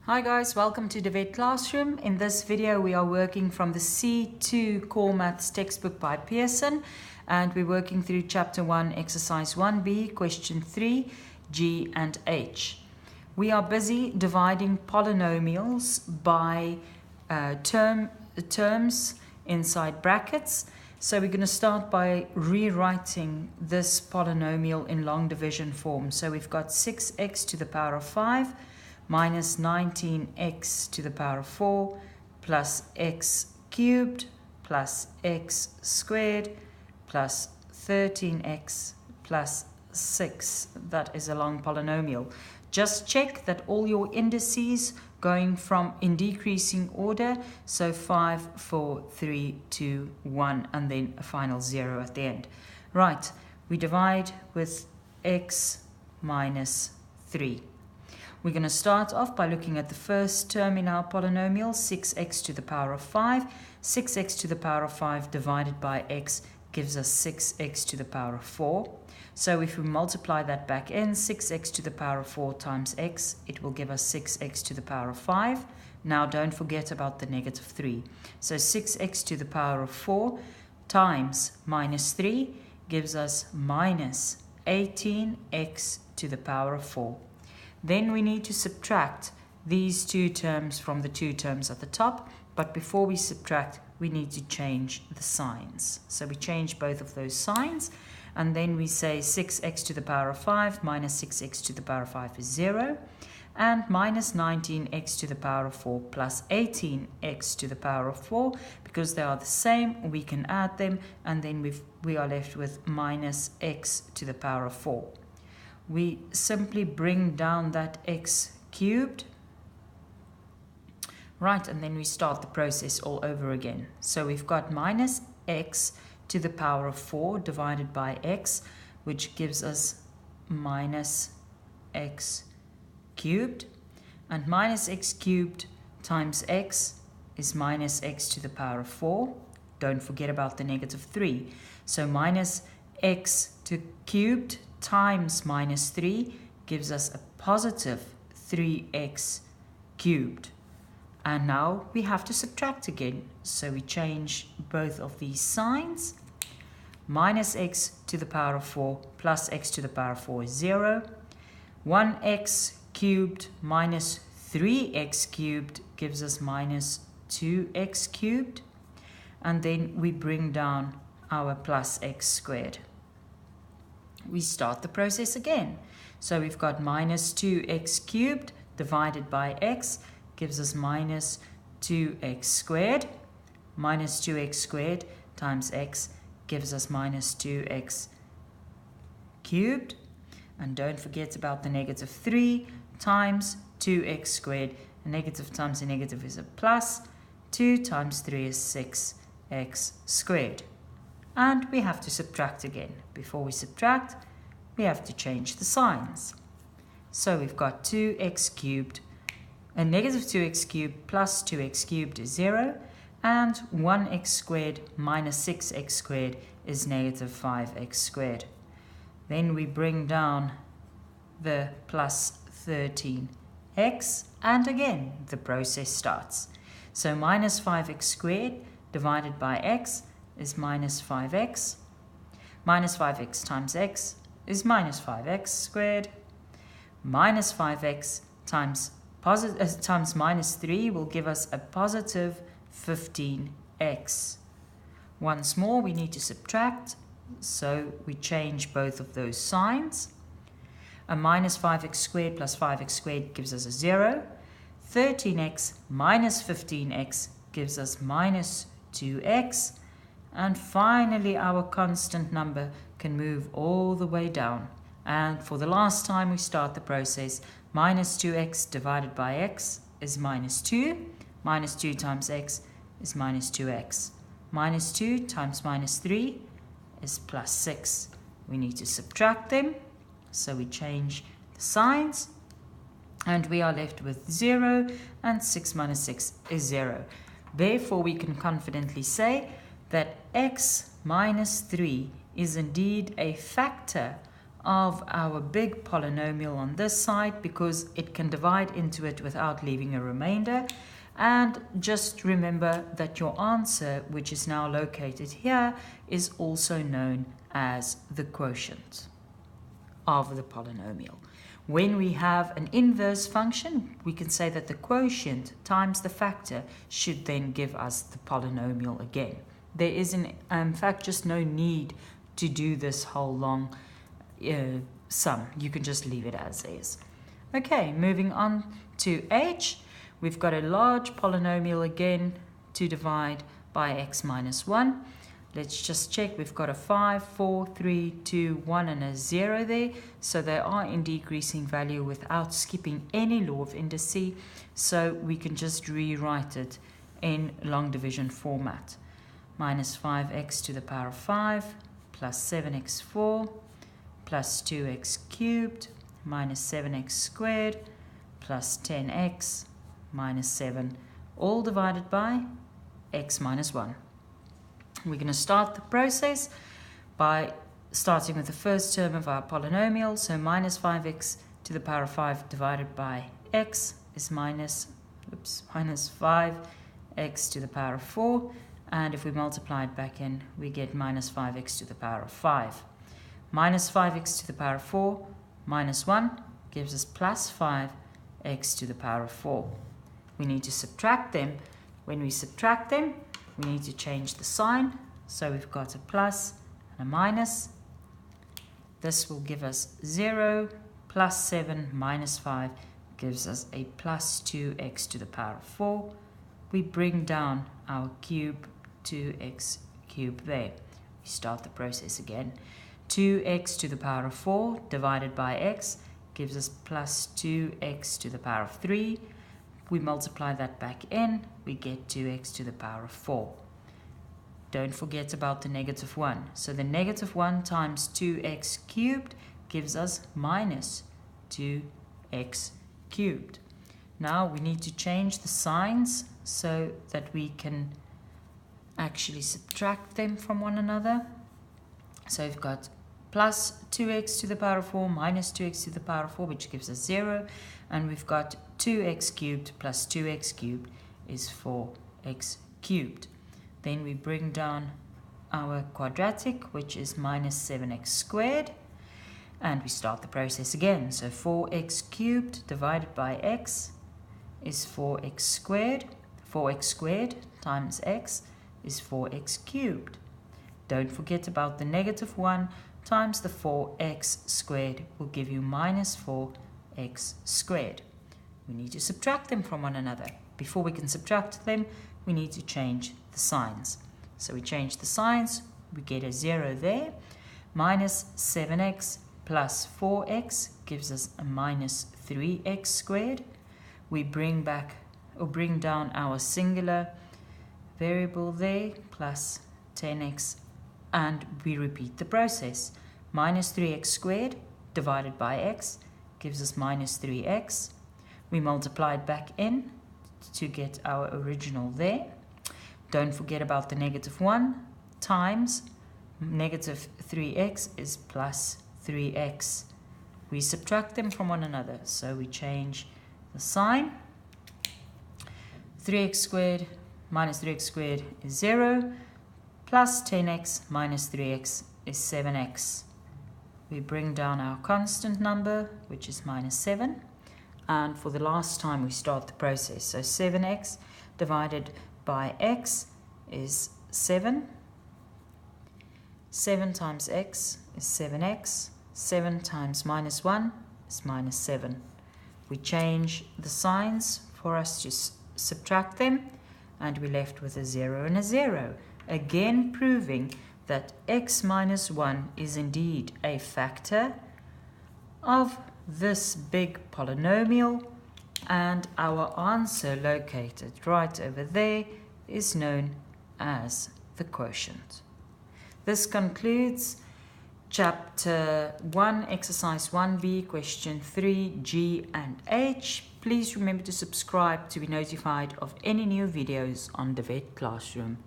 Hi guys, welcome to the VET Classroom. In this video we are working from the C2 Core Maths textbook by Pearson, and we're working through chapter 1 exercise 1b question 3 G and H. We are busy dividing polynomials by terms inside brackets. So we're going to start by rewriting this polynomial in long division form. So we've got 6x to the power of 5 minus 19x to the power of 4 plus x cubed plus x squared plus 13x plus 6. That is a long polynomial. Just check that all your indices going from in decreasing order, so 5, 4, 3, 2, 1, and then a final 0 at the end. Right, we divide with x minus 3. We're going to start off by looking at the first term in our polynomial, 6x to the power of 5. 6x to the power of 5 divided by x gives us 6x to the power of 4. So if we multiply that back in, 6x to the power of 4 times x, it will give us 6x to the power of 5. Now don't forget about the negative 3. So 6x to the power of 4 times minus 3 gives us minus 18x to the power of 4. Then we need to subtract these two terms from the two terms at the top. But before we subtract, we need to change the signs. So we change both of those signs. And then we say 6x to the power of 5 minus 6x to the power of 5 is 0. And minus 19x to the power of 4 plus 18x to the power of 4. Because they are the same, we can add them. And then we are left with minus x to the power of 4. We simply bring down that x cubed. Right, and then we start the process all over again. So we've got minus x to the power of 4 divided by x, which gives us minus x cubed. And minus x cubed times x is minus x to the power of 4. Don't forget about the negative 3. So minus x to cubed times minus 3 gives us a positive 3x cubed. And now we have to subtract again. So we change both of these signs. Minus x to the power of 4 plus x to the power of 4 is 0. 1x cubed minus 3x cubed gives us minus 2x cubed. And then we bring down our plus x squared. We start the process again. So we've got minus 2x cubed divided by x gives us minus 2x squared. Minus 2x squared times x gives us minus 2x cubed. And don't forget about the negative 3 times 2x squared. A negative times a negative is a plus. 2 times 3 is 6x squared. And we have to subtract again. Before we subtract, we have to change the signs. So we've got 2x cubed. A negative 2x cubed plus 2x cubed is 0. And 1x squared minus 6x squared is negative 5x squared. Then we bring down the plus 13x. And again, the process starts. So minus 5x squared divided by x is minus 5x. Minus 5x times x is minus 5x squared. Minus 5x times minus 3 will give us a positive 15x. Once more, we need to subtract. So we change both of those signs. A minus 5x squared plus 5x squared gives us a 0. 13x minus 15x gives us minus 2x. And finally, our constant number can move all the way down. And for the last time we start the process, minus 2x divided by x is minus 2. Minus 2 times x is minus 2x. Minus 2 times minus 3 is plus 6. We need to subtract them. So we change the signs. And we are left with 0. And 6 minus 6 is 0. Therefore, we can confidently say that x minus 3 is indeed a factor of our big polynomial on this side because it can divide into it without leaving a remainder. And just remember that your answer, which is now located here, is also known as the quotient of the polynomial. When we have an inverse function, we can say that the quotient times the factor should then give us the polynomial again. There is in fact just no need to do this whole long sum. You can just leave it as is. Okay, moving on to h. We've got a large polynomial again to divide by x minus 1. Let's just check. We've got a 5, 4, 3, 2, 1 and a 0 there. So they are in decreasing value without skipping any law of indices. So we can just rewrite it in long division format. Minus 5x to the power of 5 plus 7x4 plus 2x cubed minus 7x squared plus 10x minus 7, all divided by x minus 1. We're going to start the process by starting with the first term of our polynomial. So minus 5x to the power of 5 divided by x is minus 5x to the power of 4. And if we multiply it back in, we get minus 5x to the power of 5. Minus 5x to the power of 4 minus 1 gives us plus 5x to the power of 4. We need to subtract them. When we subtract them, we need to change the sign. So we've got a plus and a minus. This will give us 0 plus 7 minus 5 gives us a plus 2x to the power of 4. We bring down our cube 2x cubed there. We start the process again. 2x to the power of 4 divided by x gives us plus 2x to the power of 3. We multiply that back in, we get 2x to the power of 4. Don't forget about the negative 1. So the negative 1 times 2x cubed gives us minus 2x cubed. Now we need to change the signs so that we can actually subtract them from one another. So we've got plus 2x to the power of 4 minus 2x to the power of 4, which gives us 0. And we've got 2x cubed plus 2x cubed is 4x cubed. Then we bring down our quadratic, which is minus 7x squared. And we start the process again. So 4x cubed divided by x is 4x squared. 4x squared times x is 4x cubed. Don't forget about the negative 1 times the 4x squared will give you minus 4x squared. We need to subtract them from one another. Before we can subtract them, we need to change the signs. So we change the signs, we get a 0 there. Minus 7x plus 4x gives us a minus 3x squared. We bring down our singular variable there, plus 10x, and we repeat the process. Minus 3x squared divided by x gives us minus 3x. We multiply it back in to get our original there. Don't forget about the negative 1 times negative 3x is plus 3x. We subtract them from one another, so we change the sign. 3x squared minus 3x squared is 0, plus 10x minus 3x is 7x. We bring down our constant number, which is minus 7. And for the last time, we start the process. So 7x divided by x is 7. 7 times x is 7x. 7 times minus 1 is minus 7. We change the signs for us to subtract them, and we're left with a 0 and a 0. Again proving that x minus 1 is indeed a factor of this big polynomial, and our answer located right over there is known as the quotient. This concludes Chapter 1, Exercise 1b, Question 3, G and H. Please remember to subscribe to be notified of any new videos on the VET Classroom.